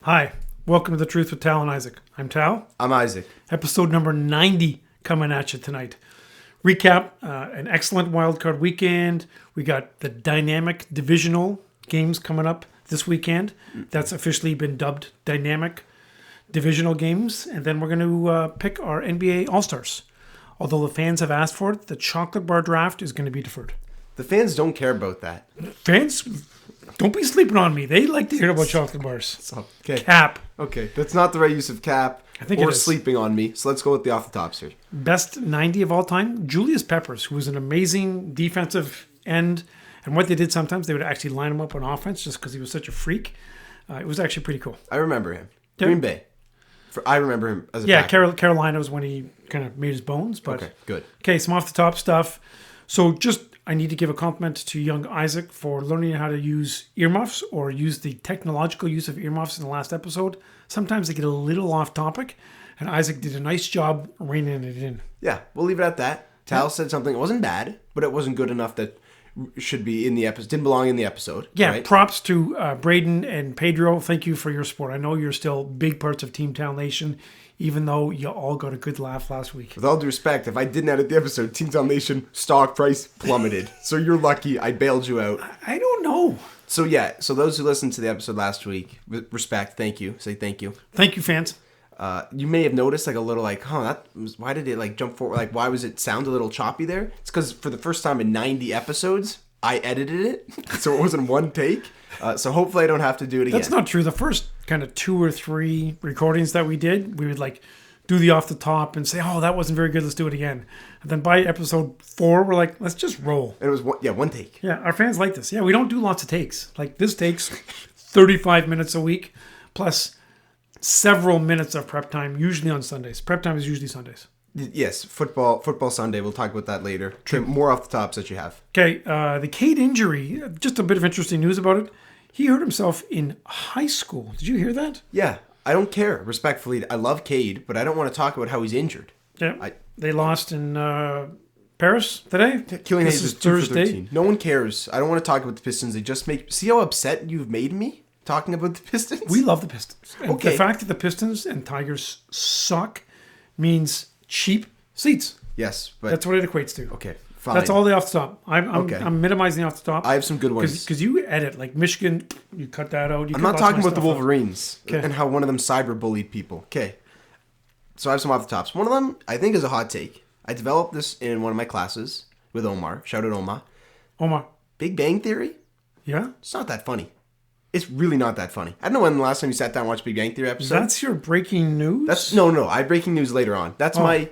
Hi, welcome to The Truth with Tal and Isaac. I'm Tal. I'm Isaac. Episode number 90 coming at you tonight. Recap, an excellent wildcard weekend. We got the dynamic divisional games coming up this weekend. That's officially been dubbed dynamic divisional games. And then we're going to pick our NBA All-Stars. Although the fans have asked for it, the chocolate bar draft is going to be deferred. The fans don't care about that. Fans, don't be sleeping on me. They like to hear about chocolate bars. Okay. Cap. Okay, that's not the right use of cap I think or it is. sleeping on me. So let's go with the off the tops here. Best 90 of all time, Julius Peppers, who was an amazing defensive end. And what they did sometimes, they would actually line him up on offense just because he was such a freak. It was actually pretty cool. I remember him. Yeah. Green Bay. I remember him as a Carolina was when he kind of made his bones. But Okay, good. Okay, some off the top stuff. So I need to give a compliment to young Isaac for learning how to use earmuffs or use the technological use of earmuffs in the last episode. Sometimes they get a little off topic, and Isaac did a nice job reining it in. Yeah, we'll leave it at that. Tal said something. It wasn't bad, but it wasn't good enough that should be in the episode. Didn't belong in the episode. Yeah, right? Props to Braden and Pedro. Thank you for your support. I know you're still big parts of Team Town Nation, even though you all got a good laugh last week. With all due respect, if I didn't edit the episode, Team Town Nation stock price plummeted. So you're lucky I bailed you out. I don't know. So those who listened to the episode last week, with respect, thank you. Say thank you. Thank you, fans. You may have noticed like a little like, why did it like jump forward? Like, why was it sound a little choppy there? It's because for the first time in 90 episodes, I edited it, so it wasn't one take. So hopefully I don't have to do it again. That's not true. The first kind of 2 or 3 recordings that we did, we would like do the off the top and say, oh, that wasn't very good. Let's do it again. And then by episode 4, we're like, let's just roll. And it was one take. Yeah, our fans like this. Yeah, we don't do lots of takes. Like this takes 35 minutes a week plus several minutes of prep time, usually on Sundays. Prep time is usually Sundays. Yes, football Sunday. We'll talk about that later. More off the tops that you have. Okay, the Cade injury, just a bit of interesting news about it. He hurt himself in high school. Did you hear that? Yeah, I don't care. Respectfully, I love Cade, but I don't want to talk about how he's injured. Yeah, they lost in Paris today. Killian This Hayes is is 2 for Thursday. 13. No one cares. I don't want to talk about the Pistons. They just make... See how upset you've made me talking about the Pistons? We love the Pistons. And Okay. The fact that the Pistons and Tigers suck means cheap seats. Yes, but... That's what it equates to. Okay, fine. That's all the off the top. Okay. I'm minimizing the off the top. I have some good ones. Because you edit. Like Michigan, you cut that out. I'm not talking about the Wolverines Okay. and how one of them cyber-bullied people. Okay. So I have some off the tops. One of them, I think, is a hot take. I developed this in one of my classes with Omar. Shout out Omar. Omar. Big Bang Theory? Yeah? It's not that funny. It's really not that funny. I don't know when the last time you sat down and watched Big Bang Theory episode. That's your breaking news? No. I have breaking news later on. That's my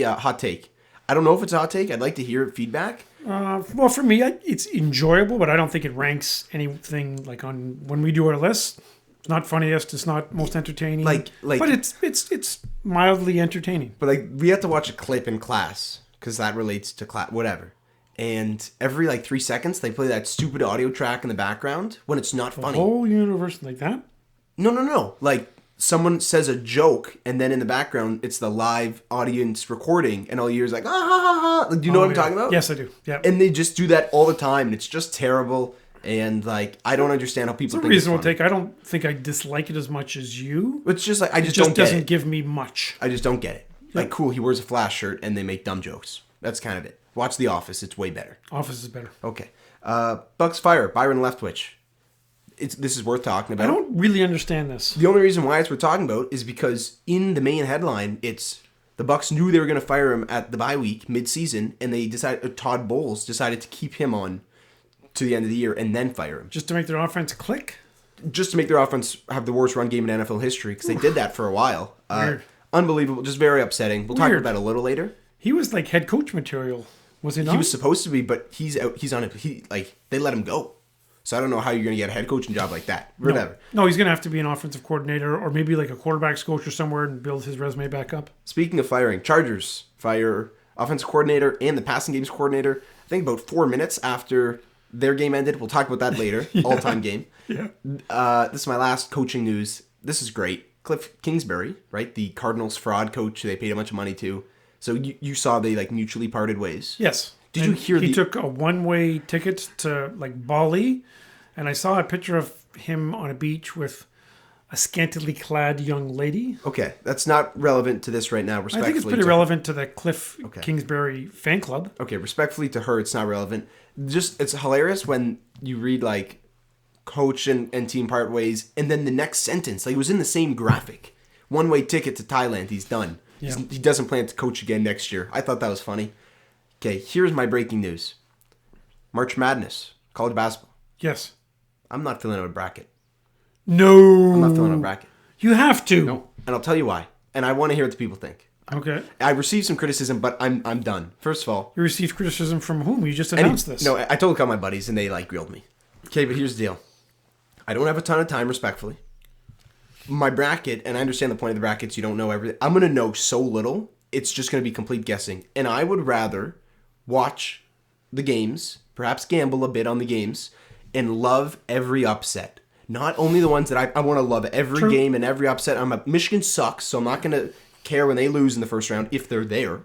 hot take. I don't know if it's a hot take. I'd like to hear feedback. Well, for me, it's enjoyable, but I don't think it ranks anything like on when we do our list. It's not funniest. It's not most entertaining. But it's mildly entertaining. But like we have to watch a clip in class because that relates to class, whatever. And every 3 seconds they play that stupid audio track in the background when it's not funny. The whole universe like that? No. Like someone says a joke and then in the background it's the live audience recording and all you hear is like ah ha ha ha. Do you know what I'm talking about? Yes, I do. Yeah. And they just do that all the time and it's just terrible. And I don't understand how people It's a think reasonable it's funny. take. I don't think I dislike it as much as you. It's just like I just It just don't get doesn't it. give me much. I just don't get it. Like cool, he wears a Flash shirt and they make dumb jokes. That's kind of it. Watch The Office. It's way better. Office is better. Okay. Bucks fire Byron Leftwich. This is worth talking about. I don't really understand this. The only reason why it's worth talking about is because in the main headline, it's the Bucks knew they were going to fire him at the bye week mid-season, and they decided Todd Bowles decided to keep him on to the end of the year and then fire him. Just to make their offense click? Just to make their offense have the worst run game in NFL history because they did that for a while. Weird. Unbelievable. Just very upsetting. We'll talk about that a little later. He was like head coach material, was he not? He was supposed to be, but he's out. He's on it. They let him go. So I don't know how you're going to get a head coaching job like that. Whatever. No, he's going to have to be an offensive coordinator or maybe like a quarterback's coach or somewhere and build his resume back up. Speaking of firing, Chargers fire offensive coordinator and the passing games coordinator. I think about 4 minutes after their game ended. We'll talk about that later. Yeah. All-time game. Yeah. This is my last coaching news. This is great. Cliff Kingsbury, right? The Cardinals fraud coach they paid a bunch of money to. So you saw they mutually parted ways. Yes. Did you hear he took a one-way ticket to Bali, and I saw a picture of him on a beach with a scantily clad young lady. Okay, that's not relevant to this right now. I Respectfully, think it's pretty relevant to the Cliff Okay. Kingsbury fan club. Okay, respectfully to her, it's not relevant. Just it's hilarious when you read like coach and team part ways, and then the next sentence, like it was in the same graphic. One-way ticket to Thailand. He's done. Yeah. He doesn't plan to coach again next year. I thought that was funny. Okay, here's my breaking news. March Madness, college basketball. Yes. I'm not filling out a bracket. No. I'm not filling out a bracket. You have to. Nope. And I'll tell you why. And I want to hear what the people think. Okay. I received some criticism, but I'm done. First of all, You received criticism from whom? You just announced this. No, I told a couple of my buddies, and they like grilled me. Okay, but here's the deal. I don't have a ton of time, respectfully. My bracket, and I understand the point of the brackets, you don't know everything. I'm going to know so little, it's just going to be complete guessing. And I would rather watch the games, perhaps gamble a bit on the games, and love every upset. Not only the ones that I want to love every game and every upset. Michigan sucks, so I'm not going to care when they lose in the first round if they're there.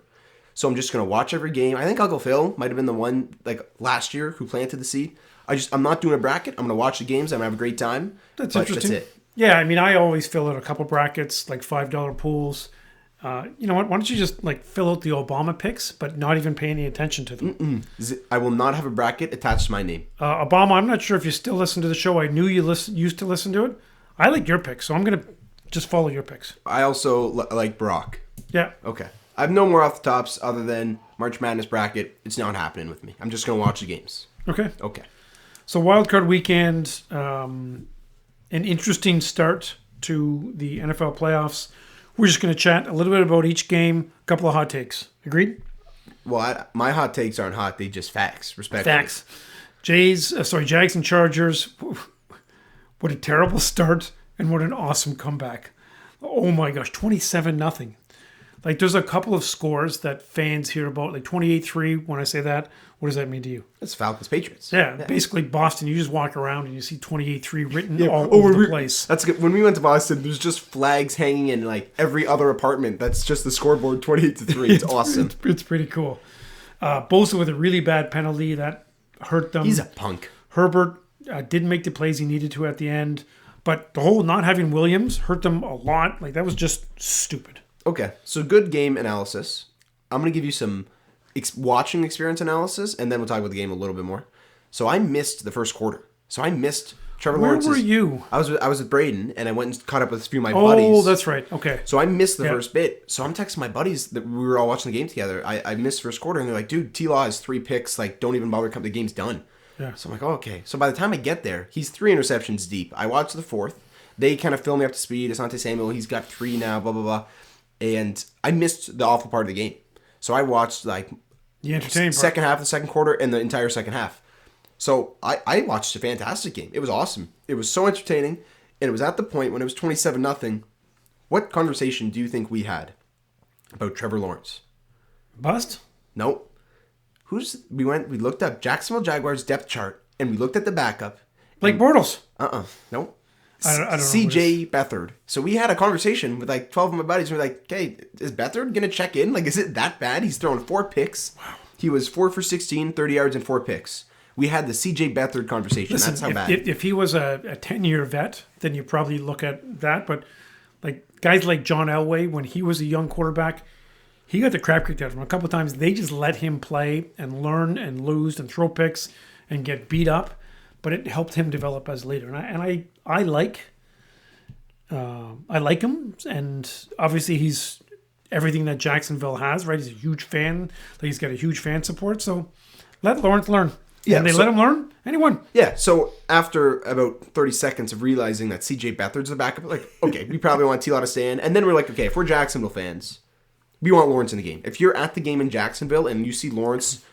So I'm just going to watch every game. I think Uncle Phil might have been the one like last year who planted the seed. I'm not doing a bracket. I'm going to watch the games. I'm going to have a great time. That's interesting. That's it. Yeah, I mean, I always fill out a couple brackets, like $5 pools. You know what? Why don't you just like fill out the Obama picks, but not even pay any attention to them? I will not have a bracket attached to my name. Obama, I'm not sure if you still listen to the show. I knew you used to listen to it. I like your picks, so I'm going to just follow your picks. I also like Barack. Yeah. Okay. I have no more off the tops other than March Madness bracket. It's not happening with me. I'm just going to watch the games. Okay. Okay. So Wildcard Weekend, an interesting start to the NFL playoffs. We're just going to chat a little bit about each game, a couple of hot takes. Agreed? Well, my hot takes aren't hot. They just facts. Respectfully. Facts. Jags and Chargers. What a terrible start and what an awesome comeback. Oh my gosh, 27-0. Like there's a couple of scores that fans hear about, like 28-3. When I say that, what does that mean to you? It's Falcons Patriots. Yeah, basically Boston. You just walk around and you see 28-3 written all over the place. That's good. When we went to Boston, there's just flags hanging in like every other apartment. That's just the scoreboard, 28-3. It's awesome. It's pretty cool. Bosa with a really bad penalty that hurt them. He's a punk. Herbert didn't make the plays he needed to at the end, but the whole not having Williams hurt them a lot. Like that was just stupid. Okay, so good game analysis. I'm going to give you some watching experience analysis, and then we'll talk about the game a little bit more. So I missed the first quarter. So I missed Trevor Lawrence's... Where were you? I was with Braden, and I went and caught up with a few of my buddies. Oh, that's right. Okay. So I missed the first bit. So I'm texting my buddies that we were all watching the game together. I missed the first quarter, and they're like, dude, T-Law has 3 picks. Like, don't even bother coming. The game's done. Yeah. So I'm like, oh, okay. So by the time I get there, he's 3 interceptions deep. I watched the fourth. They kind of fill me up to speed. Asante Samuel, he's got 3 now, blah, blah, blah. And I missed the awful part of the game. So I watched like the entertaining second half, the second quarter, and the entire second half. So I watched a fantastic game. It was awesome. It was so entertaining. And it was at the point when it was 27-0. What conversation do you think we had about Trevor Lawrence? Bust? Nope. We looked up Jacksonville Jaguars depth chart, and we looked at the backup. Blake Bortles. Nope. I don't know. CJ Beathard. So we had a conversation with like 12 of my buddies. We're like, okay, is Beathard going to check in? Like, is it that bad? He's thrown 4 picks. Wow. He was 4 for 16, 30 yards, and 4 picks. We had the CJ Beathard conversation. Listen, that's how bad. If he was a 10-year vet, then you probably look at that. But like guys like John Elway, when he was a young quarterback, he got the crap kicked out of him a couple of times. They just let him play and learn and lose and throw picks and get beat up. But it helped him develop as a leader. And I like him, and obviously he's everything that Jacksonville has, right? He's a huge fan. Like he's got a huge fan support. So let Lawrence learn. Yeah, and they let him learn. Anyone. Yeah. So after about 30 seconds of realizing that CJ Beathard's the backup, like, okay, we probably want T-Law to stay in. And then we're like, okay, if we're Jacksonville fans, we want Lawrence in the game. If you're at the game in Jacksonville and you see Lawrence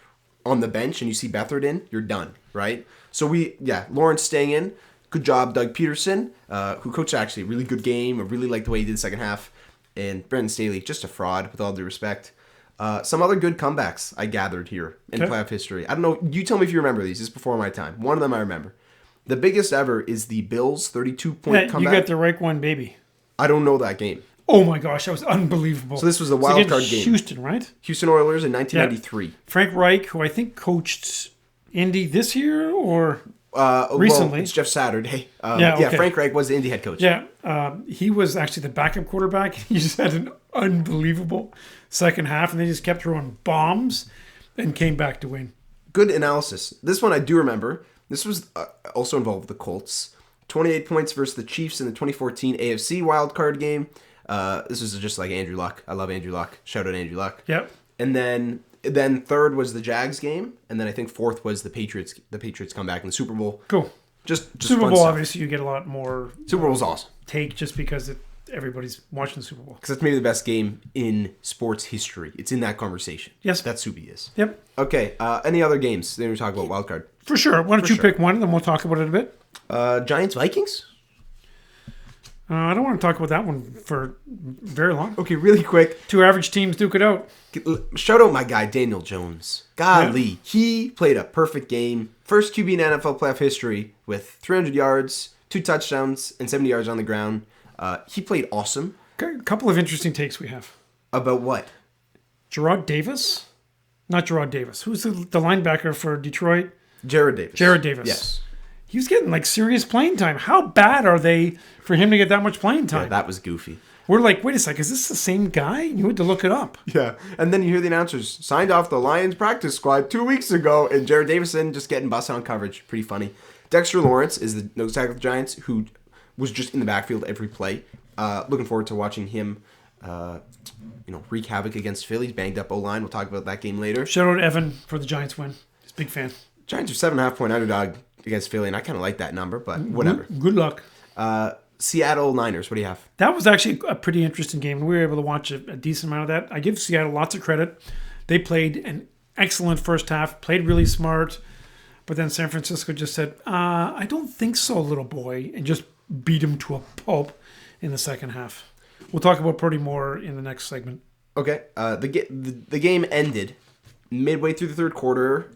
on the bench and you see Beathard in, you're done, right? So Lawrence staying in. Good job, Doug Peterson, who coached actually a really good game. I really liked the way he did the second half. And Brendan Staley, just a fraud, with all due respect. Some other good comebacks I gathered here in playoff history. I don't know. You tell me if you remember these. This is before my time. One of them I remember. The biggest ever is the Bills' 32-point comeback. You got the right one, baby. I don't know that game. Oh my gosh, that was unbelievable. So this was the wild card game. Houston, right? Houston Oilers in 1993. Yeah. Frank Reich, who I think coached Indy this year, or Recently. Well, it's Jeff Saturday. Okay. Frank Reich was the Indy head coach. Yeah, he was actually the backup quarterback. He just had an unbelievable second half, and they just kept throwing bombs and came back to win. Good analysis. This one I do remember. This was also involved the Colts. 28 points versus the Chiefs in the 2014 AFC wildcard game. This was just like Andrew Luck. I love Andrew Luck. Shout out Andrew Luck. Yep. And then third was the Jags game, and then I think fourth was the Patriots. The Patriots come back in the Super Bowl. Cool. Just Super fun Bowl, stuff. obviously, you get a lot more Super Bowl's awesome take just because everybody's watching the Super Bowl. because that's maybe the best game in sports history. It's in that conversation. Yes. That's Super is. Yep. Okay. Any other games? Then we talk about wildcard. For sure. Why don't you pick one, and then we'll talk about it a bit. Giants Vikings. I don't want to talk about that one for very long. Okay, really quick. Two average teams duke it out. Shout out my guy Daniel Jones. Golly, he played a perfect game. First QB in NFL playoff history with 300 yards, 2 touchdowns, and 70 yards on the ground. He played awesome. Okay, a couple of interesting takes we have. About what? Gerard Davis? Not Gerard Davis. Who's the linebacker for Detroit? Jared Davis. Jared Davis. Yes. He was getting like serious playing time. How bad are they for him to get that much playing time? Yeah, that was goofy. We're like, wait a sec, is this the same guy? You had to look it up. Yeah, and then you hear the announcers signed off the Lions practice squad 2 weeks ago, and Jared Davison just getting busted on coverage. Pretty funny. Dexter Lawrence is the nose tackle of the Giants, who was just in the backfield every play. Looking forward to watching him, wreak havoc against Philly's banged up O-line. We'll talk about that game later. Shout out Evan for the Giants win. He's a big fan. Giants are 7.5 point underdog against Philly, and I kind of like that number, but whatever. Good luck. Seattle Niners, what do you have? That was actually a pretty interesting game. We were able to watch a decent amount of that. I give Seattle lots of credit. They played an excellent first half, played really smart, but then San Francisco just said, I don't think so, little boy, and just beat him to a pulp in the second half. We'll talk about Purdy more in the next segment. Okay, the game ended midway through the third quarter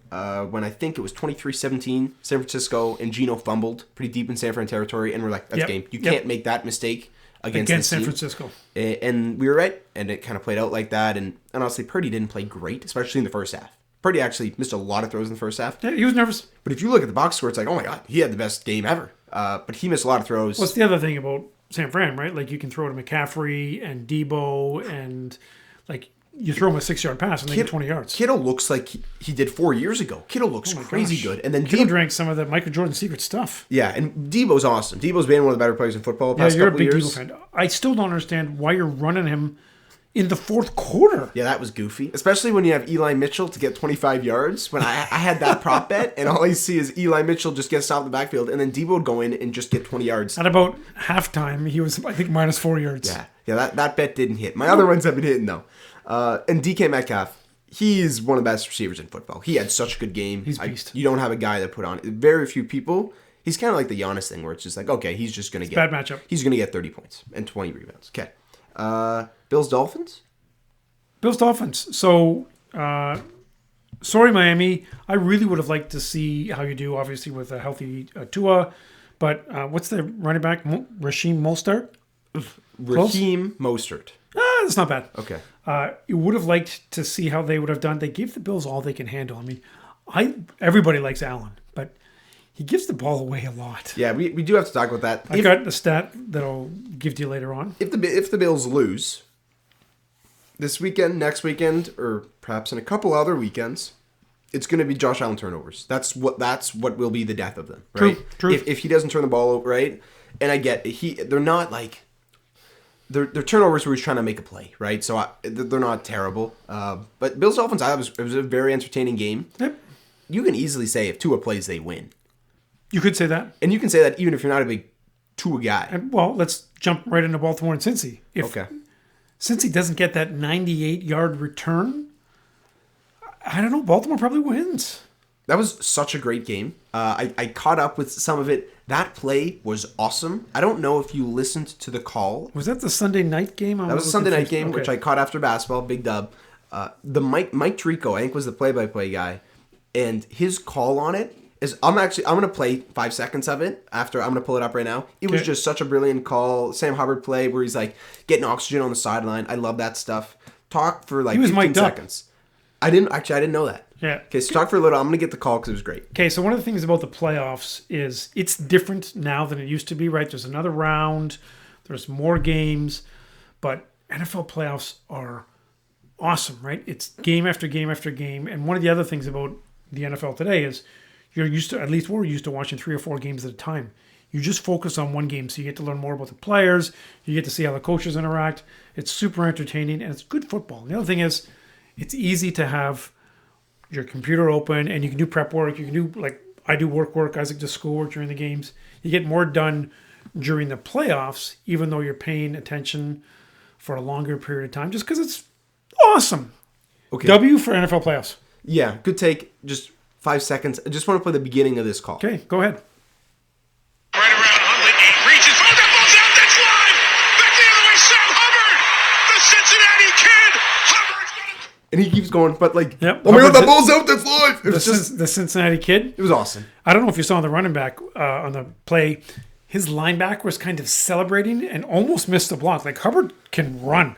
when I think it was 23-17. San Francisco and Geno fumbled pretty deep in San Fran territory, and we're like, that's game. You can't make that mistake against San team. Francisco. And we were right, and it kind of played out like that. And honestly, Purdy didn't play great, especially in the first half. Purdy actually missed a lot of throws in the first half. Yeah, he was nervous. But if you look at the box score, it's like, oh my God, he had the best game ever. But he missed a lot of throws. What's the other thing about San Fran, right? Like, you can throw to McCaffrey and Debo, and like, you throw him a 6-yard pass and they get 20 yards. Kittle looks like he did 4 years ago. Kittle looks crazy good. And then Kittle drank some of the Michael Jordan secret stuff. Yeah, and Debo's awesome. Debo's been one of the better players in football the past you're a couple big years. Debo fan. I still don't understand why you're running him in the fourth quarter. Yeah, that was goofy. Especially when you have Eli Mitchell to get 25 yards. When I had that prop bet, and all I see is Eli Mitchell just get stopped in the backfield, and then Debo would go in and just get 20 yards. At about halftime, he was, I think, minus 4 yards. Yeah, that bet didn't hit. My other ones have been hitting, though. And DK Metcalf, he's one of the best receivers in football. He had such a good game. He's a beast. You don't have a guy that put on very few people. He's kind of like the Giannis thing, where it's just like, okay, he's just going to get... Bad matchup. He's going to get 30 points and 20 rebounds. Okay. Bills Dolphins? Bills Dolphins. So, sorry, Miami. I really would have liked to see how you do, obviously, with a healthy Tua. But what's the running back? Raheem Mostert? Raheem Mostert. That's not bad. Okay. You would have liked to see how they would have done. They gave the Bills all they can handle. I mean, everybody likes Allen, but he gives the ball away a lot. Yeah, we do have to talk about that. I got a stat that I'll give to you later on. If the Bills lose this weekend, next weekend, or perhaps in a couple other weekends, it's going to be Josh Allen turnovers. That's what will be the death of them, right? True. If he doesn't turn the ball over, right? And I get they're not like they're turnovers where he's trying to make a play, right? So they're not terrible. But Bills Dolphins, it was a very entertaining game. Yep. You can easily say if Tua plays, they win. You could say that. And you can say that even if you're not a big Tua guy. And, well, let's jump right into Baltimore and Cincy. If Cincy doesn't get that 98-yard return, I don't know. Baltimore probably wins. That was such a great game. I caught up with some of it. That play was awesome. I don't know if you listened to the call. Was that the Sunday night game? That was a Sunday night game, which I caught after basketball. Big dub. The Mike Tirico, I think, was the play-by-play guy, and his call on it is I'm going to play 5 seconds of it after. I'm going to pull it up right now. It was just such a brilliant call. Sam Hubbard play where he's like getting oxygen on the sideline. I love that stuff. Talk for like 15 seconds. I didn't know that. Yeah. Okay, so talk for a little. I'm going to get the call because it was great. Okay, so one of the things about the playoffs is it's different now than it used to be, right? There's another round, there's more games, but NFL playoffs are awesome, right? It's game after game after game. And one of the other things about the NFL today is you're used to, at least we're used to watching 3 or 4 games at a time. You just focus on one game, so you get to learn more about the players. You get to see how the coaches interact. It's super entertaining, and it's good football. And the other thing is, it's easy to have your computer open, and you can do prep work. You can do, like, I do work. Isaac does schoolwork during the games. You get more done during the playoffs, even though you're paying attention for a longer period of time, just because it's awesome. Okay. W for NFL playoffs. Yeah, good take. Just 5 seconds. I just want to play the beginning of this call. Okay, go ahead. Right around Hundley, reaches, oh, that ball's out, that's live! Back the other way, Sam Hubbard! The Cincinnati kid! Hubbard's gonna... And he keeps going, but like, Yep. oh my God, that Hubbard- ball's out, that's live! It was just, The Cincinnati kid. it was awesome. I don't know if you saw the running back on the play. His linebacker was kind of celebrating and almost missed the block. Like, Hubbard can run.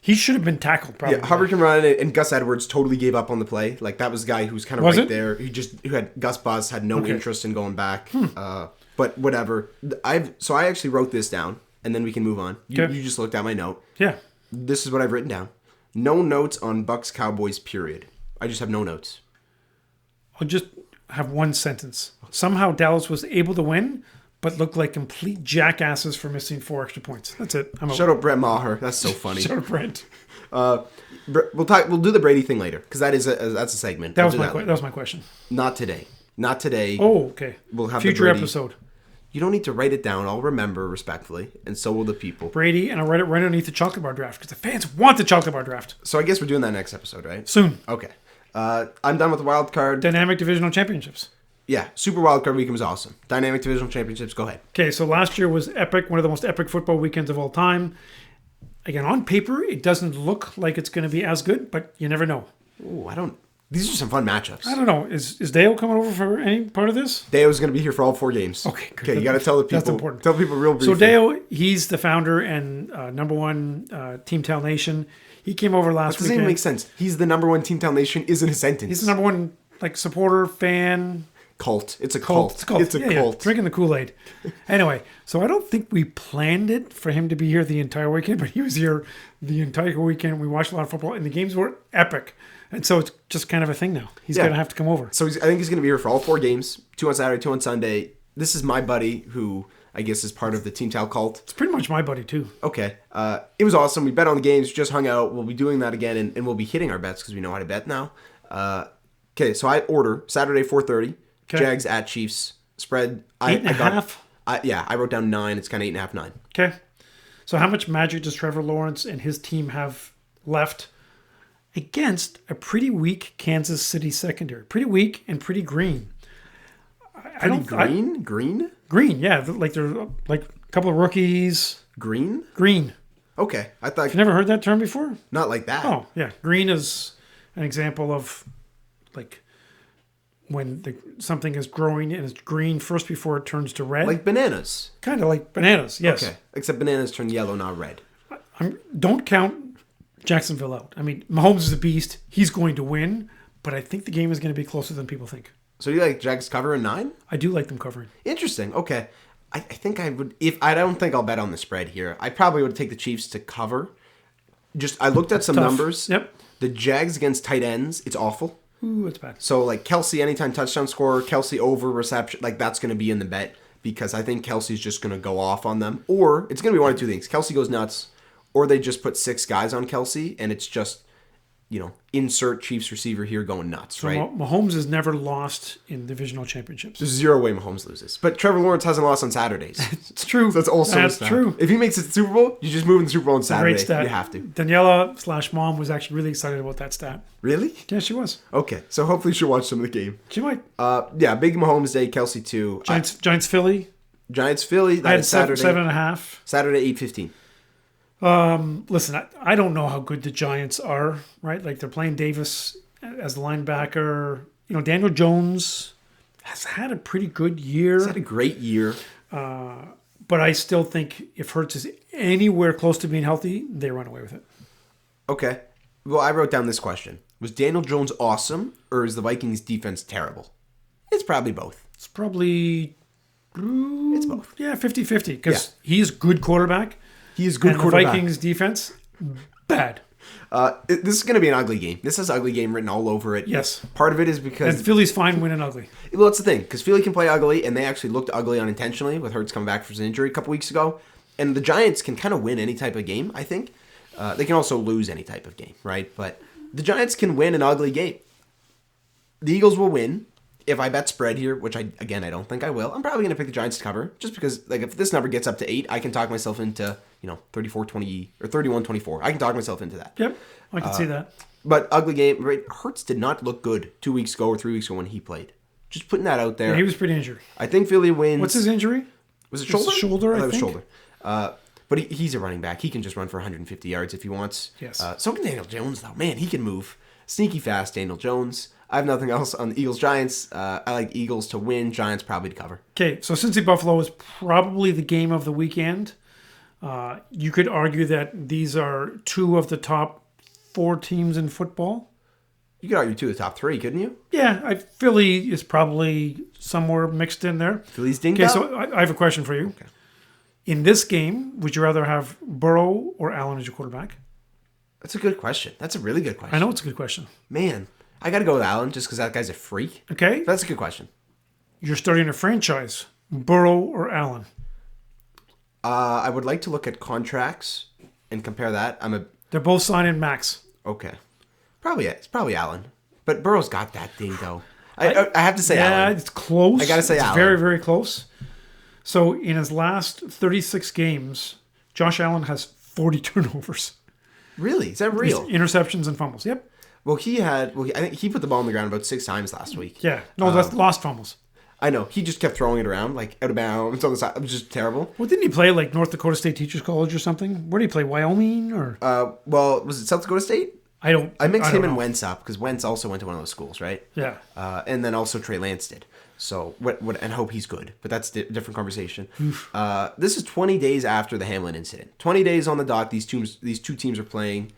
He should have been tackled, probably. Yeah, Hubbard can run it, and Gus Edwards totally gave up on the play. Like, that was the guy who was kind of Was right it? there. Who had Gus Buzz, had no Okay. interest in going back. But whatever. I actually wrote this down, and then we can move on. You Okay. just looked at my note. Yeah. This is what I've written down. No notes on Bucks Cowboys, period. I just have no notes. I'll just have one sentence. Somehow Dallas was able to win, but looked like complete jackasses for missing 4 extra points. That's it. I'm Shut up, Brett Maher. That's so funny. Shut up, Brent. We'll do the Brady thing later because that's a segment. That We'll was do my later. that was my question. Not today. Not today. Oh, okay. We'll have the Future Brady- episode. You don't need to write it down. I'll remember respectfully, and so will the people. Brady, and I'll write it right underneath the chocolate bar draft because the fans want the chocolate bar draft. So I guess we're doing that next episode, right? Soon. Okay. I'm done with the wild card. Dynamic Divisional Championships. Yeah, Super Wildcard Weekend was awesome. Dynamic Divisional Championships, go ahead. Okay, so last year was epic, one of the most epic football weekends of all time. Again, on paper, it doesn't look like it's going to be as good, but you never know. Ooh, these are some fun matchups. I don't know. Is Dale coming over for any part of this? Dayo's going to be here for all 4 games. Okay, good. Okay, you got to tell the people. That's important. Tell people real briefly. So Dale, he's the founder and number one Team Tal Nation. He came over last Doesn't weekend. even make sense. He's the number one Team Town Nation isn't a sentence. He's the number one supporter, fan, cult. It's a cult. It's a Yeah, cult. drinking the Kool-Aid. Anyway, so I don't think we planned it for him to be here the entire weekend, but he was here the entire weekend. We watched a lot of football, and the games were epic. And so it's just kind of a thing now. He's Yeah. going to have to come over. So I think he's going to be here for all 4 games. 2 on Saturday, 2 on Sunday. This is my buddy who I guess is part of the Team Tal cult. It's pretty much my buddy, too. Okay. It was awesome. We bet on the games, just hung out. We'll be doing that again, and we'll be hitting our bets because we know how to bet now. Okay, so I order Saturday 4:30. Okay. Jags at Chiefs. Spread. 8.5? I wrote down 9. It's kind of 8.5, 9. Okay. So how much magic does Trevor Lawrence and his team have left against a pretty weak Kansas City secondary? Pretty weak and pretty green. Green? Green, yeah. Like they're like a couple of rookies. Green? Green. Okay. I thought You've never heard that term before? not like that. Oh, yeah. Green is an example of like when something is growing and it's green first before it turns to red. Like bananas. Kind of like bananas, yes. Okay. Except bananas turn yellow, not red. Don't count Jacksonville out. I mean, Mahomes is a beast. He's going to win, but I think the game is going to be closer than people think. So you like Jags cover in 9? I do like them covering. Interesting. Okay. I think I would, if I don't think I'll bet on the spread here. I probably would take the Chiefs to cover. I looked at some Tough. numbers. Yep. The Jags against tight ends, it's awful. Ooh, it's bad. So like Kelsey anytime touchdown scorer, Kelsey over reception, like that's going to be in the bet because I think Kelsey's just going to go off on them. Or it's going to be one of 2 things. Kelsey goes nuts, or they just put 6 guys on Kelsey and it's just, insert Chiefs receiver here going nuts, right? Mahomes has never lost in divisional championships. There's 0 way Mahomes loses. But Trevor Lawrence hasn't lost on Saturdays. It's true. That's also That's true. If he makes it to the Super Bowl, you just move in the Super Bowl on Saturday. Great stat. You have to. Daniela/mom was actually really excited about that stat. Really? Yeah, she was. Okay. So hopefully she'll watch some of the game. She might. Yeah, big Mahomes day, Kelsey 2. Giants Philly. Giants Philly, I that had is Saturday. 7.5. Saturday 8:15. Listen, I don't know how good the Giants are, right? Like they're playing Davis as the linebacker. Daniel Jones has had a pretty good year. He's had a great year. But I still think if Hurts is anywhere close to being healthy, they run away with it. Okay. Well, I wrote down this question. Was Daniel Jones awesome, or is the Vikings defense terrible? It's probably both. It's probably... It's both. Yeah, 50-50. Because he's a good quarterback. He is good and quarterback. the Vikings defense, bad. This is going to be an ugly game. This has ugly game written all over it. Yes. Part of it is because... And Philly's fine winning ugly. Well, that's the thing. Because Philly can play ugly, and they actually looked ugly unintentionally with Hurts coming back from his injury a couple weeks ago. And the Giants can kind of win any type of game, I think. They can also lose any type of game, right? But the Giants can win an ugly game. The Eagles will win. If I bet spread here, which I don't think I will, I'm probably going to pick the Giants to cover. Just because, like, if this number gets up to 8, I can talk myself into, 34-20 or 31-24. I can talk myself into that. Yep, I can see that. But ugly game, right? Hurts did not look good 2 weeks ago or 3 weeks ago when he played. Just putting that out there. Yeah, he was pretty injured. I think Philly wins. What's his injury? Was it shoulder? Shoulder, I thought it was think. shoulder. But he's a running back. He can just run for 150 yards if he wants. Yes. So can Daniel Jones, though. Man, he can move. Sneaky fast, Daniel Jones. I have nothing else on the Eagles-Giants. I like Eagles to win, Giants probably to cover. Okay, so Cincy-Buffalo is probably the game of the weekend. You could argue that these are 2 of the top 4 teams in football. You could argue 2 of the top 3, couldn't you? Yeah, Philly is probably somewhere mixed in there. Philly's dinged Okay, up? so I have a question for you. Okay. In this game, would you rather have Burrow or Allen as your quarterback? That's a good question. That's a really good question. I know it's a good question. Man, I got to go with Allen just because that guy's a freak. Okay, That's a good question. you're starting a franchise. Burrow or Allen? I would like to look at contracts and compare that. They're both signing max. Okay. It's probably Allen. But Burrow's got that thing, though. I have to say Allen. It's close. I gotta say it's Allen. very, very close. So in his last 36 games, Josh Allen has 40 turnovers. Really? Is that real? Interceptions and fumbles. Yep. I think he put the ball on the ground about 6 times last week. Yeah. No, that's lost fumbles. I know. He just kept throwing it around, like out of bounds on the side. It was just terrible. Well, didn't he play like North Dakota State Teachers College or something? Where did he play? Wyoming or? Was it South Dakota State? I mixed him don't and know. Wentz up because Wentz also went to one of those schools, right? Yeah. And then also Trey Lance did. So and hope he's good, but that's a different conversation. This is 20 days after the Hamlin incident. 20 days on the dot. These two teams are playing,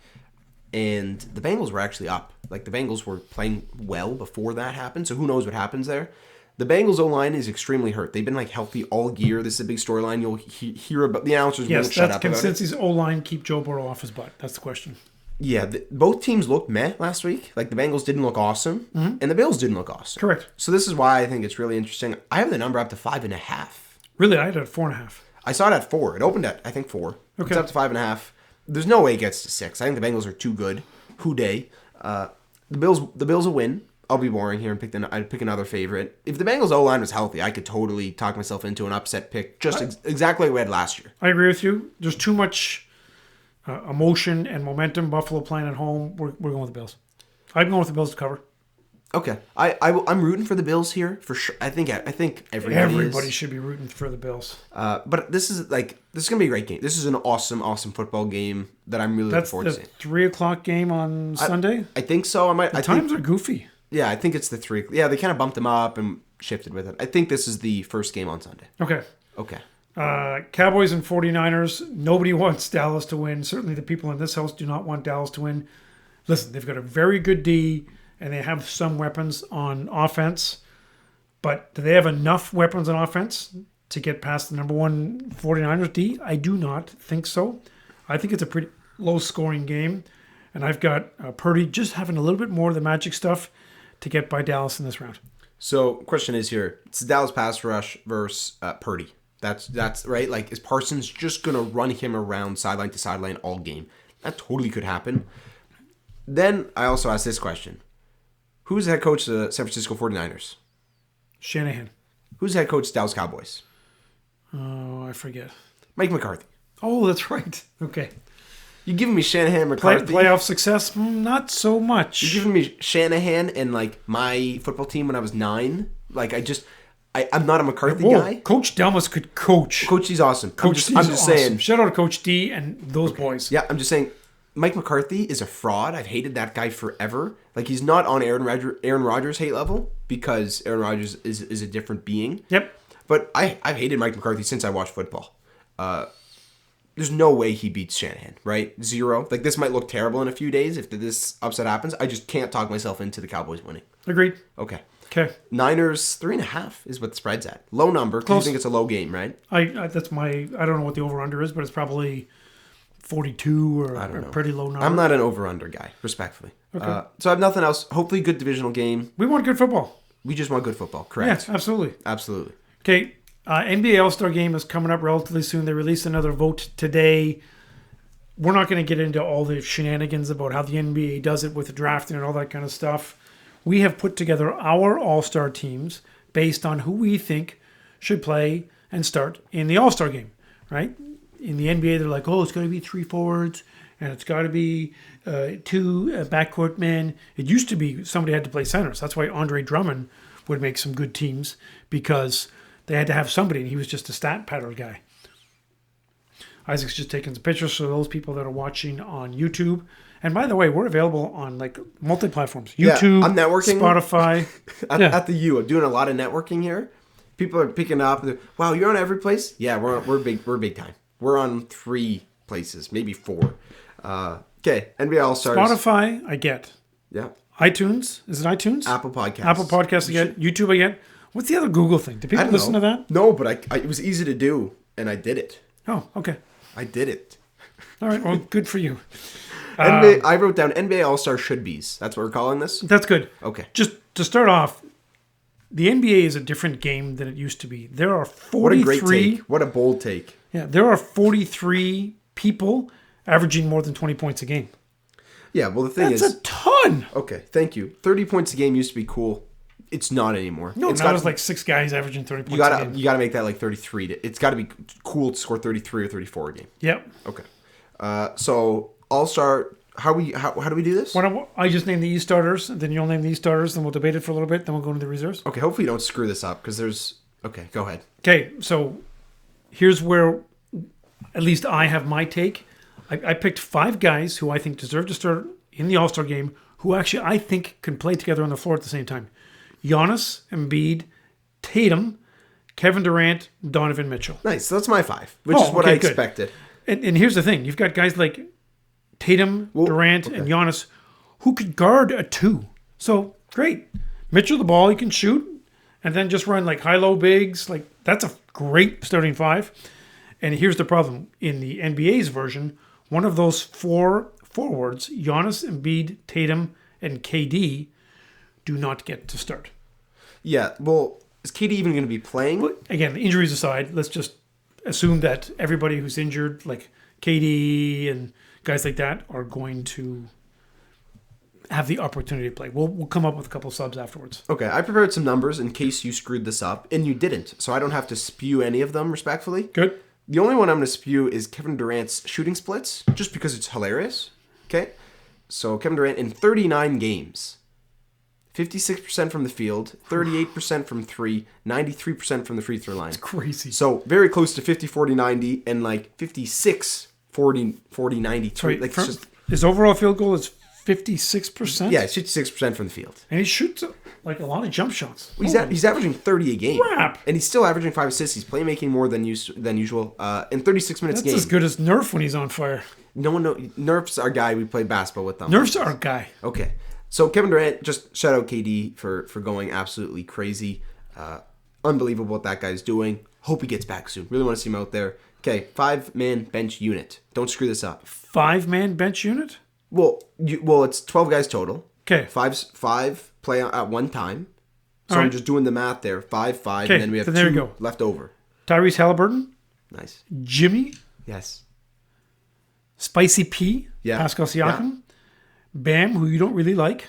and the Bengals were actually up. Like the Bengals were playing well before that happened. So who knows what happens there? The Bengals O-line is extremely hurt. They've been like healthy all year. This is a big storyline. You'll hear about the announcers. Yes, won't shut that's up about it. Cincy's O-line keep Joe Burrow off his butt. That's the question. Yeah, both teams looked meh last week. Like the Bengals didn't look awesome, and the Bills didn't look awesome. Correct. So this is why I think it's really interesting. I have the number up to 5.5. Really, I had it at 4.5. I saw it at 4. It opened at I think 4. Okay. It's up to 5.5. There's no way it gets to 6. I think the Bengals are too good. Who day? The Bills will win. I'll be boring here and I'd pick another favorite. If the Bengals O-line was healthy, I could totally talk myself into an upset pick, just exactly like we had last year. I agree with you. There's too much emotion and momentum. Buffalo playing at home. We're going with the Bills. I'm going with the Bills to cover. Okay, I'm rooting for the Bills here for sure. I think everybody is. Should be rooting for the Bills. But this is gonna be a great game. This is an awesome football game that I'm really looking forward to seeing. That's the 3:00 game on Sunday. I think so. Times are goofy. Yeah, I think it's the 3. Yeah, they kind of bumped them up and shifted with it. I think this is the first game on Sunday. Okay. Cowboys and 49ers. Nobody wants Dallas to win. Certainly the people in this house do not want Dallas to win. Listen, they've got a very good D, and they have some weapons on offense. But do they have enough weapons on offense to get past the number 1 49ers D? I do not think so. I think it's a pretty low-scoring game. And I've got Purdy just having a little bit more of the magic stuff to get by Dallas in this round. So, question is here: it's the Dallas pass rush versus Purdy. That's right. Like, is Parsons just gonna run him around sideline to sideline all game? That totally could happen. Then I also ask this question: who's the head coach of the San Francisco 49ers? Shanahan. Who's the head coach of the Dallas Cowboys? Oh, I forget. Mike McCarthy. Oh, that's right. Okay. You giving me Shanahan, McCarthy? Playoff success? Not so much. You giving me Shanahan and like my football team when I was 9? Like I'm not a McCarthy guy. Coach Delmas could coach. Coach D's awesome. I'm just awesome. saying. Shout out to Coach D and those boys. Yeah, I'm just saying. Mike McCarthy is a fraud. I've hated that guy forever. Like he's not on Aaron Rodgers hate level because Aaron Rodgers is a different being. Yep. But I've hated Mike McCarthy since I watched football. there's no way he beats Shanahan, right? 0. Like, this might look terrible in a few days if this upset happens. I just can't talk myself into the Cowboys winning. Agreed. Okay. Okay. Niners 3.5 is what the spread's at. Low number. Close. You think it's a low game, right? I don't know what the over-under is, but it's probably 42 or a pretty low number. I'm not an over-under guy, respectfully. Okay. So I have nothing else. Hopefully good divisional game. We want good football. We just want good football. Correct. Yeah, absolutely. Absolutely. Okay. NBA All-Star Game is coming up relatively soon. They released another vote today. We're not going to get into all the shenanigans about how the NBA does it with the drafting and all that kind of stuff. We have put together our All-Star teams based on who we think should play and start in the All-Star Game, right? In the NBA, they're like, it's got to be 3 forwards and it's got to be 2 backcourt men. It used to be somebody had to play centers. That's why Andre Drummond would make some good teams, because they had to have somebody, and he was just a stat pattern guy. Isaac's just taking some pictures for those people that are watching on YouTube. And by the way, we're available on like multi-platforms. YouTube, I'm networking. Spotify. at the U. I'm doing a lot of networking here. People are picking up. Wow, you're on every place? Yeah, we're big time. We're on 3 places, maybe 4. Okay, NBA All-Stars. Spotify, I get. Yeah. iTunes. Is it iTunes? Apple Podcasts. Apple Podcasts, I get. YouTube, I get. What's the other Google thing? Do people listen to that? No, but it was easy to do, and I did it. Oh, okay. I did it. All right, well, good for you. I wrote down NBA All-Star should-bes. That's what we're calling this? That's good. Okay. Just to start off, the NBA is a different game than it used to be. There are 43... What a great take. What a bold take. Yeah, there are 43 people averaging more than 20 points a game. Yeah, well, the thing is... That's a ton! Okay, thank you. 30 points a game used to be cool. It's not anymore. No, now there's like 6 guys averaging 30 points a game. You got to make that like 33. It's got to be cool to score 33 or 34 a game. Yep. Okay. So, All-Star... How do we do this? I just name the East starters, and then you'll name the East starters, then we'll debate it for a little bit, then we'll go into the reserves. Okay, hopefully you don't screw this up, because there's... Okay, go ahead. Okay, so here's where at least I have my take. I picked 5 guys who I think deserve to start in the All-Star game, who actually I think can play together on the floor at the same time. Giannis, Embiid, Tatum, Kevin Durant, Donovan Mitchell. Nice, so that's my 5, which is what I expected. And here's the thing. You've got guys like Tatum, Durant, and Giannis who could guard a 2. So, great. Mitchell, the ball, he can shoot, and then just run like high-low bigs. Like, that's a great starting 5. And here's the problem. In the NBA's version, one of those 4 forwards, Giannis, Embiid, Tatum, and KD, do not get to start. Yeah, well, is KD even going to be playing? Well, again, the injuries aside, let's just assume that everybody who's injured, like KD and guys like that, are going to have the opportunity to play. We'll come up with a couple subs afterwards. Okay, I prepared some numbers in case you screwed this up, and you didn't, so I don't have to spew any of them respectfully. Good. The only one I'm going to spew is Kevin Durant's shooting splits, just because it's hilarious. Okay? So Kevin Durant in 39 games, 56% from the field, 38% from 3, 93% from the free throw line. It's crazy. So very close to 50-40-90 and like 56-40-93. Sorry, like it's just, his overall field goal is 56%? yeah, it's 56% from the field. And he shoots like a lot of jump shots. He's averaging 30 a game. Crap. And he's still averaging 5 assists. He's playmaking more than usual. In 36 minutes That's game. as good as Nerf when he's on fire. No one knows. Nerf's our guy. We played basketball with them. Nerf's our guy. Okay. So Kevin Durant, just shout out KD for going absolutely crazy. Unbelievable what that guy's doing. Hope he gets back soon. Really want to see him out there. Okay, 5-man bench unit. Don't screw this up. 5-man bench unit? Well, it's 12 guys total. Okay. 5 play at one time. So All I'm right. just doing the math there. 5, Okay, and then we have then there 2 you go. left over. Tyrese Halliburton, Nice. Jimmy, Yes. Spicy P, Yeah. Pascal Siakam, Bam, who you don't really like,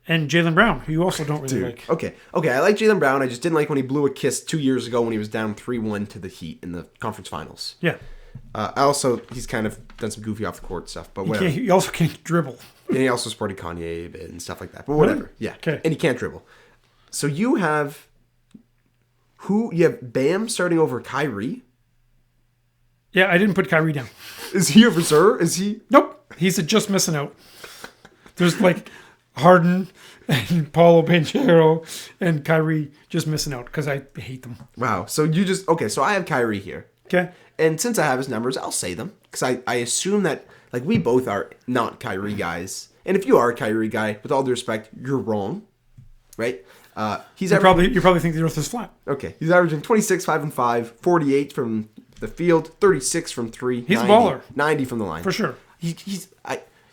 and Jaylen Brown, who you also don't really like. Okay. I like Jaylen Brown. I just didn't like when he blew a kiss 2 years ago when he was down 3-1 to the Heat in the conference finals. Yeah. He's kind of done some goofy off the court stuff, but whatever. He also can't dribble. And he also supported Kanye a bit and stuff like that. But whatever. Really? Yeah. Okay. And he can't dribble. So you have Bam starting over Kyrie. Yeah, I didn't put Kyrie down. Is he a reserve? Is he? Nope. He's just missing out. There's like Harden and Paulo Banchero and Kyrie just missing out because I hate them. Wow. So you just... Okay, so I have Kyrie here. Okay. And since I have his numbers, I'll say them. Because I assume that, like, we both are not Kyrie guys. And if you are a Kyrie guy, with all due respect, you're wrong. Right? You probably think the earth is flat. Okay. He's averaging 26, 5 and 5, 48 from the field, 36 from 3. He's a baller. 90 from the line. For sure.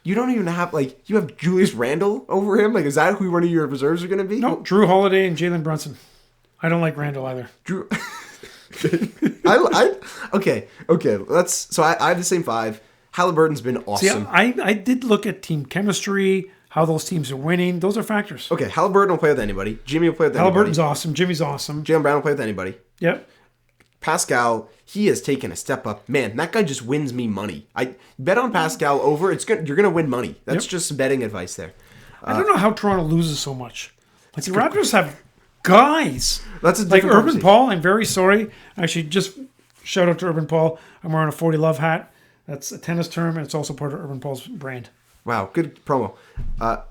You don't even have, like, you have Julius Randle over him? Like, is that who one of your reserves are going to be? No, Drew Holiday and Jalen Brunson. I don't like Randle either. Drew. Okay. So I have the same 5. Halliburton's been awesome. See, I did look at team chemistry, how those teams are winning. Those are factors. Okay, Halliburton will play with anybody. Jimmy will play with Halliburton's anybody. awesome. Jimmy's awesome. Jaylen Brown will play with anybody. Yep. Pascal, he has taken a step up. Man, that guy just wins me money. I bet on Pascal over. You're gonna win money. That's just some betting advice there. I don't know how Toronto loses so much. Like the Raptors have guys. That's a like different Urban conversation. Paul. I'm very sorry. Actually, just shout out to Urban Paul. I'm wearing a 40 Love hat. That's a tennis term, and it's also part of Urban Paul's brand. Wow, good promo.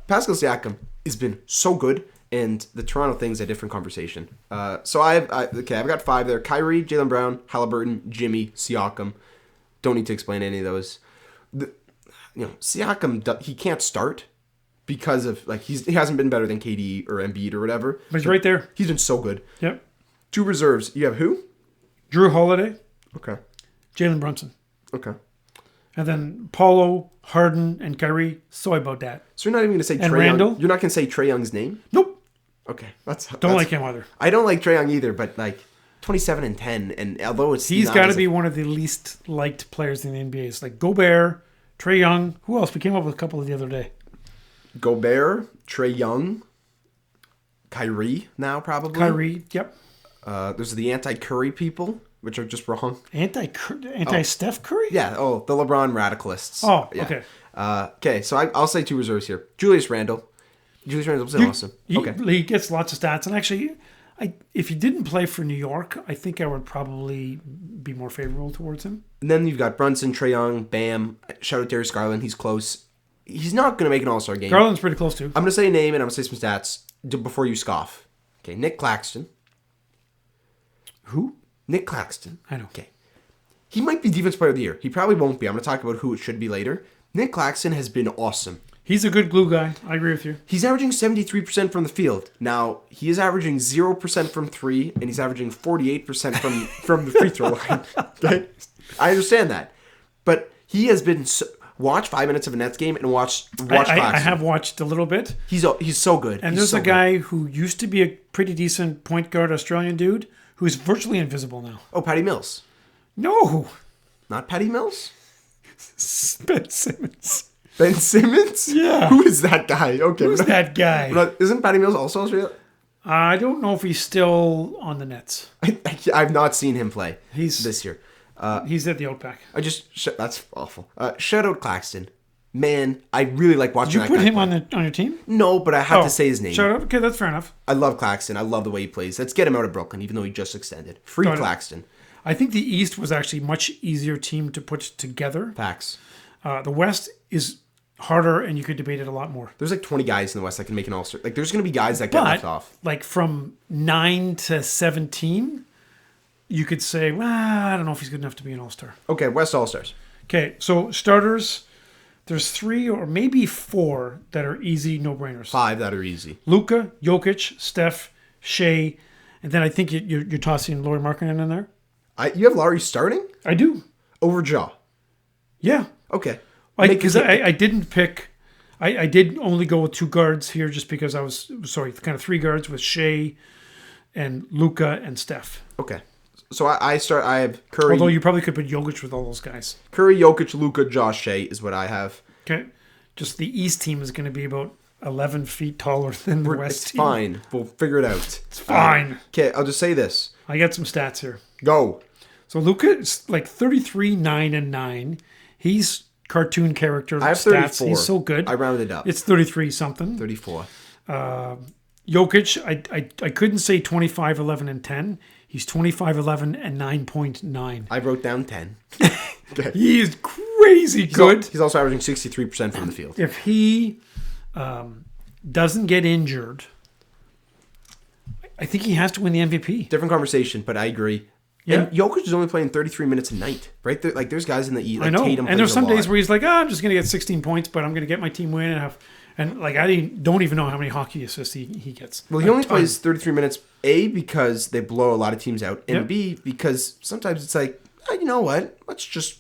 Pascal Siakam has been so good, and the Toronto thing's a different conversation. So I've got 5 there: Kyrie, Jaylen Brown, Halliburton, Jimmy, Siakam. Don't need to explain any of those. Siakam, he can't start because of he hasn't been better than KD or Embiid or whatever. But he's right there. He's been so good. Yep. 2 reserves. You have who? Drew Holiday, Okay. Jalen Brunson, Okay. and then Paulo, Harden, and Kyrie. Sorry about that. So you're not even going to say And Trae Randall? Young. You're not going to say Trae Young's name? Nope. Okay. Don't like him either. I don't like Trae Young either, but 27 and 10, and although He's got to be one of the least liked players in the NBA. It's like Gobert, Trae Young. Who else? We came up with a couple the other day. Gobert, Trae Young, Kyrie now probably. Kyrie, yep. There's the anti-Curry people, which are just wrong. Anti-Steph Curry? Yeah. Oh, the LeBron radicalists. Oh, yeah. okay. Okay. So I'll say 2 reserves here. Julius Randle. Julius Randle's been awesome. Okay. He gets lots of stats, and actually, if he didn't play for New York, I think I would probably be more favorable towards him. And then you've got Brunson, Trae Young, Bam. Shout out Darius Garland. He's close. He's not going to make an All-Star game. Garland's pretty close too. I'm going to say a name and I'm going to say some stats before you scoff. Okay, Nick Claxton. Who? Nick Claxton. I know. Okay. He might be Defensive Player of the Year. He probably won't be. I'm going to talk about who it should be later. Nick Claxton has been awesome. He's a good glue guy. I agree with you. He's averaging 73% from the field. Now, he is averaging 0% from 3, and he's averaging 48% from the free throw line. Okay? I understand that. But he has been... watch 5 minutes of a Nets game and watch Claxton. I have watched a little bit. He's so good. And He's there's so a guy who used to be a pretty decent point guard Australian dude who's virtually invisible now. Oh, Patty Mills. No. Not Patty Mills? Ben Simmons. Ben Simmons? Yeah. Who is that guy? Okay. Who's that guy? Isn't Patty Mills also Australian? I don't know if he's still on the Nets. I've not seen him play He's this year. He's at the Outback. That's awful. Shout out Claxton. Man, I really like watching Did you that put guy him play. on your team? No, but I have to say his name. Shout out. Okay, that's fair enough. I love Claxton. I love the way he plays. Let's get him out of Brooklyn, even though he just extended. Free Got it. Claxton. I think the East was actually a much easier team to put together. Facts. The West is harder, and you could debate it a lot more. There's 20 guys in the West that can make an All-Star. There's going to be guys that get left off. From 9 to 17, you could say, well, I don't know if he's good enough to be an All-Star. Okay, West All-Stars. Okay, so starters, there's 3 or maybe 4 that are easy no-brainers. 5 that are easy. Luka, Jokic, Steph, Shea, and then I think you're tossing Lauri Markkanen in there. You have Laurie starting? I do. Over Ja. Yeah. Okay. Because I didn't pick... I did only go with 2 guards here just because I was... Sorry, kind of 3 guards with Shea and Luka and Steph. Okay. So I have Curry... Although you probably could put Jokic with all those guys. Curry, Jokic, Luka, Josh, Shea is what I have. Okay. Just the East team is going to be about 11 feet taller than the West It's team. fine. We'll figure it out. It's fine. Okay, I'll just say this. I got some stats here. Go. So Luka is like 33, 9, and 9. He's cartoon character I have stats. 34. He's so good. I rounded up. It's 33 something. 34. Jokic, I couldn't say 25, 11, and 10. He's 25, 11, and 9.9. I wrote down 10. Okay. He is crazy good. He's also averaging 63% from the field. If he doesn't get injured, I think he has to win the MVP. Different conversation, but I agree. Yeah. And Jokic is only playing 33 minutes a night, right? There, like there's guys in the East. Like I know. Tatum And there's plays some a lot. days where he's like, I'm just going to get 16 points, but I'm going to get my team win and like don't even know how many hockey assists he gets. Well, he only plays 33 minutes. A, because they blow a lot of teams out, and Yep. B, because sometimes it's like, you know what? Actually,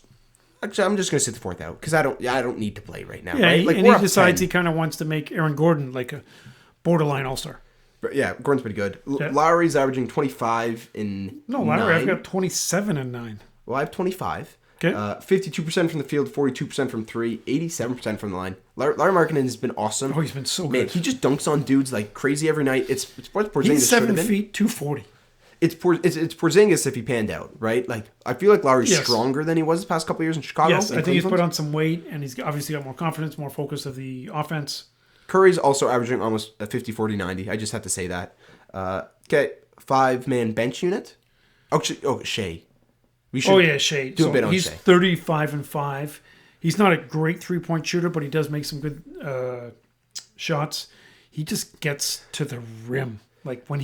I'm just going to sit the fourth out because I don't need to play right now. Yeah, right? Like and we're he up decides 10. he kind of wants to make Aaron Gordon like a borderline all-star. But yeah, Gordon's pretty good. Yeah. Lowry's averaging 25 in No, Lowry, I've 9. got 27 and 9. Well, I have 25. Okay. 52% from the field, 42% from 3, 87% from the line. Larry Markkinen has been awesome. Oh, he's been so Man, good. he just dunks on dudes like crazy every night. It's what Porzingis He's should 7 have been. feet, 240. It's Porzingis if he panned out, right? Like I feel like Lowry's Yes. stronger than he was the past couple of years in Chicago. Yes, I and think he's Cleveland. put on some weight, and he's obviously got more confidence, more focus of the offense. Curry's also averaging almost a 50, 40, 90. I just have to say that. Okay, 5-man bench unit. Shea. We should Shea. do a bit on he's Shea. 35 and 5. He's not a great 3-point shooter, but he does make some good shots. He just gets to the rim. Like when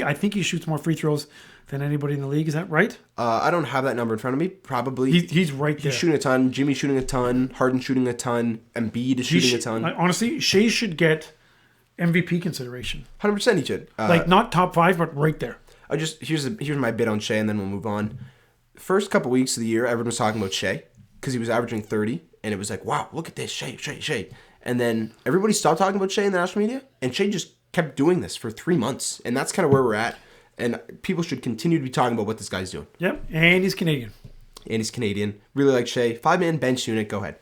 I think he shoots more free throws than anybody in the league. Is that right? I don't have that number in front of me. Probably. He's right there. He's shooting a ton. Jimmy's shooting a ton. Harden shooting a ton. Embiid is shooting a ton. Honestly, Shea should get MVP consideration. 100% he should. Like not top 5, but right there. Here's my bit on Shea, and then we'll move on. First couple weeks of the year, everyone was talking about Shea because he was averaging 30, and it was like, wow, look at this, Shea. And then everybody stopped talking about Shea in the national media, and Shea just kept doing this for 3 months, and that's kind of where we're at. And people should continue to be talking about what this guy's doing. Yep, and he's Canadian. And he's Canadian. Really like Shea. 5-man bench unit. Go ahead.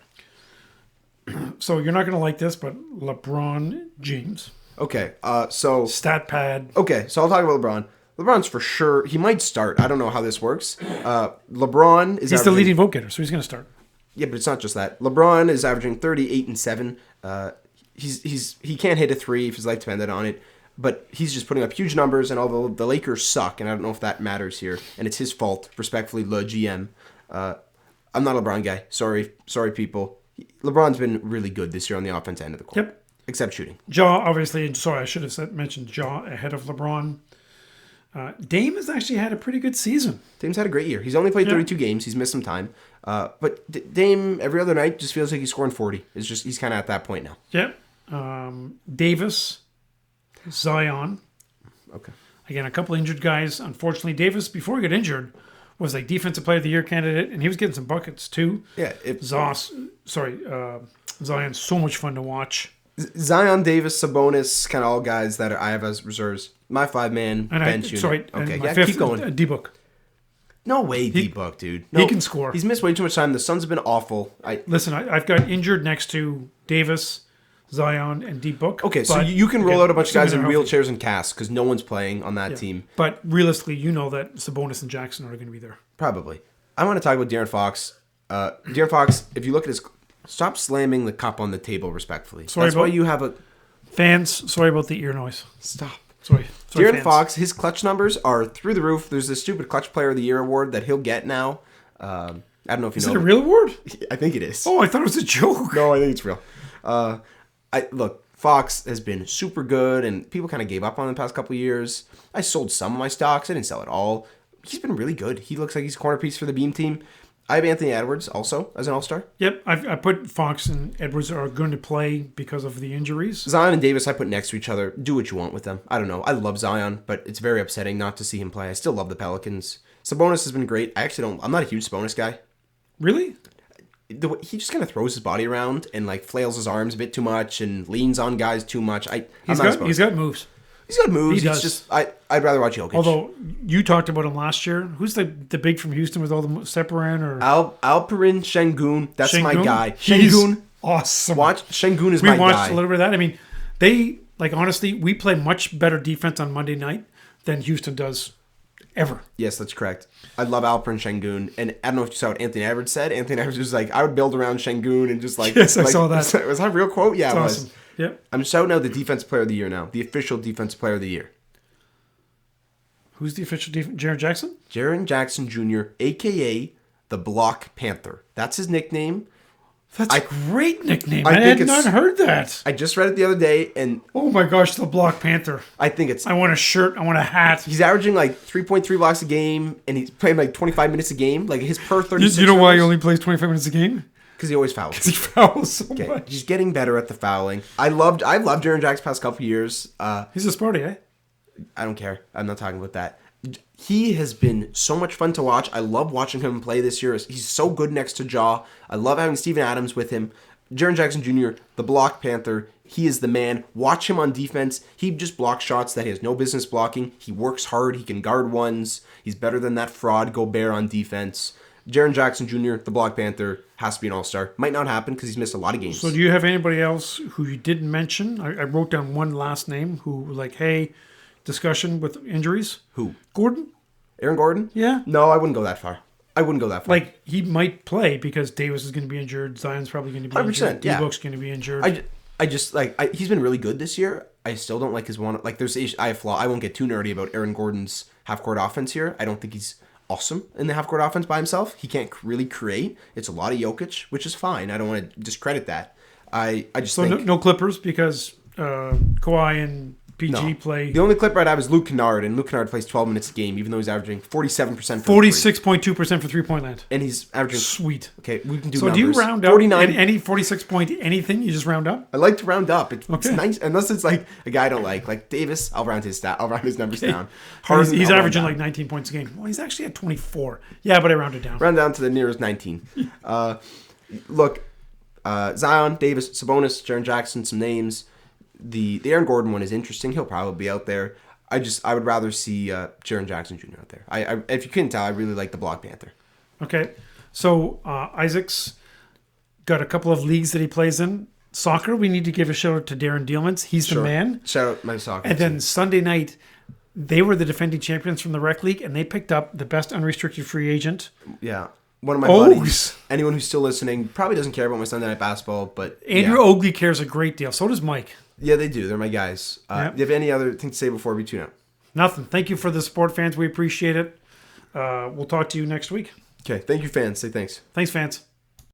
So you're not going to like this, but LeBron James. Okay. So Stat pad. Okay, so I'll talk about LeBron. LeBron's for sure. He might start. I don't know how this works. LeBron is. He's the leading vote getter, so he's going to start. Yeah, but it's not just that. LeBron is averaging 38 and 7. He can't hit a 3 if his life depended on it, but he's just putting up huge numbers. And although the Lakers suck, and I don't know if that matters here, and it's his fault, respectfully, Le GM. I'm not a LeBron guy. Sorry, people. LeBron's been really good this year on the offense end of the court. Yep. Except shooting. Ja, obviously. Sorry, I should have mentioned Ja ahead of LeBron. Dame has actually had a pretty good season. Dame's had a great year. He's only played 32 games. He's missed some time. But Dame, every other night, just feels like he's scoring 40. He's kind of at that point now. Yep. Davis, Zion. Okay. Again, a couple injured guys. Unfortunately, Davis, before he got injured, was like Defensive Player of the Year candidate, and he was getting some buckets too. Yeah. Zion's so much fun to watch. Zion, Davis, Sabonis, kind of all guys that I have as reserves. My 5-man bench unit. Okay, my yeah, fifth, keep going. D-Book. No way, D-Book, dude. No, he can score. He's missed way too much time. The Suns have been awful. Listen, I've got injured next to Davis, Zion, and D-Book. Okay, so you can roll out a bunch of guys in wheelchairs and casts because no one's playing on that team. But realistically, you know that Sabonis and Jackson are going to be there. Probably. I want to talk about De'Aaron Fox. De'Aaron Fox, if you look at his... Stop slamming the cup on the table respectfully. That's why you have a... Fans, sorry about the ear noise. Stop. Sorry, De'Aaron fans. Fox, his clutch numbers are through the roof. There's this stupid Clutch Player of the Year award that he'll get now. I don't know if you Is know. it a real award? I think it is. Oh, I thought it was a joke. No, I think it's real. Look, Fox has been super good, and people kind of gave up on him the past couple of years. I sold some of my stocks. I didn't sell it all. He's been really good. He looks like he's a corner piece for the Beam team. I have Anthony Edwards also as an all-star. Yep, I put Fox and Edwards are going to play because of the injuries. Zion and Davis I put next to each other. Do what you want with them. I don't know. I love Zion, but it's very upsetting not to see him play. I still love the Pelicans. Sabonis has been great. I'm not a huge Sabonis guy. Really? He just kind of throws his body around and like flails his arms a bit too much and leans on guys too much. He's got moves. He's got moves. He It's does. just I'd rather watch Jokic. Although you talked about him last year. Who's the big from Houston with all the Separan or Alperen Şengün, that's my Şengün? guy. He's Şengün, awesome. Şengün is We my guy. watched a little bit of that. I mean, they honestly, we play much better defense on Monday night than Houston does ever. Yes, that's correct. I love Alperen Şengün, and I don't know if you saw what Anthony Edwards said. Anthony Edwards was like, I would build around Şengün and just like... Yes, I saw that. Was that a real quote? Yeah, It's it awesome. was. Yep. I'm shouting out the Defensive Player of the Year now. The official Defensive Player of the Year. Who's the official Jaren Jackson? Jaren Jackson Jr., a.k.a. the Block Panther. That's his nickname. That's a great nickname. I I think had not heard that. I just read it the other day, and Oh my gosh, the Block Panther. I think it's. I want a shirt. I want a hat. He's averaging like 3.3 blocks a game, and he's playing like 25 minutes a game. Like his per 36. You know why he only plays 25 minutes a game? Because he always fouls. He fouls so Okay, much. he's getting better at the fouling. I've loved Jaren Jack's past couple years. He's a Sparty, eh? I don't care. I'm not talking about that. He has been so much fun to watch. I love watching him play this year. He's so good next to Jaw. I love having Steven Adams with him. Jaren Jackson Jr., the Block Panther, he is the man. Watch him on defense. He just blocks shots that he has no business blocking. He works hard. He can guard ones. He's better than that fraud Gobert on defense. Jaren Jackson Jr., the Block Panther, has to be an all-star. Might not happen because he's missed a lot of games. So do you have anybody else who you didn't mention? I wrote down one last name who, like, hey, discussion with injuries. Who? Gordon? Aaron Gordon? Yeah. No, I wouldn't go that far. Like, he might play because Davis is going to be injured. Zion's probably going to be 100%, injured. yeah. D-Book's going to be injured. I just like he's been really good this year. I still don't like his one. Like there's I have flaw. I won't get too nerdy about Aaron Gordon's half court offense here. I don't think he's awesome in the half court offense by himself. He can't really create. It's a lot of Jokic, which is fine. I don't want to discredit that. I just so think no Clippers because Kawhi and PG play. The only clip right now is Luke Kennard, and Luke Kennard plays 12 minutes a game, even though he's averaging 47% 46.2% for 3-point land. And he's averaging... Sweet. Okay, we can do so numbers. Do you round up 49. any 46 point anything? You just round up? I like to round up. It's Okay. nice, unless it's like a guy I don't like. Like Davis, I'll round his numbers down. He's averaging like 19 points a game. Well, he's actually at 24. Yeah, but I rounded down. Round down to the nearest 19. Look, Zion, Davis, Sabonis, Jaren Jackson, some names. The Aaron Gordon one is interesting. He'll probably be out there. I would rather see Jaren Jackson Jr. out there. I if you couldn't tell, I really like the Block Panther. Okay, so Isaac's got a couple of leagues that he plays in. Soccer, we need to give a shout out to Darren Dealmans. He's the man. Shout out my soccer. And then Sunday night, they were the defending champions from the Rec League, and they picked up the best unrestricted free agent. Yeah. One of my buddies, anyone who's still listening, probably doesn't care about my Sunday night basketball, but Andrew Oakley cares a great deal. So does Mike. Yeah, they do. They're my guys. Yep. Do you have any other thing to say before we tune out? Nothing. Thank you for the support, fans. We appreciate it. We'll talk to you next week. Okay. Thank you, fans. Say thanks. Thanks, fans.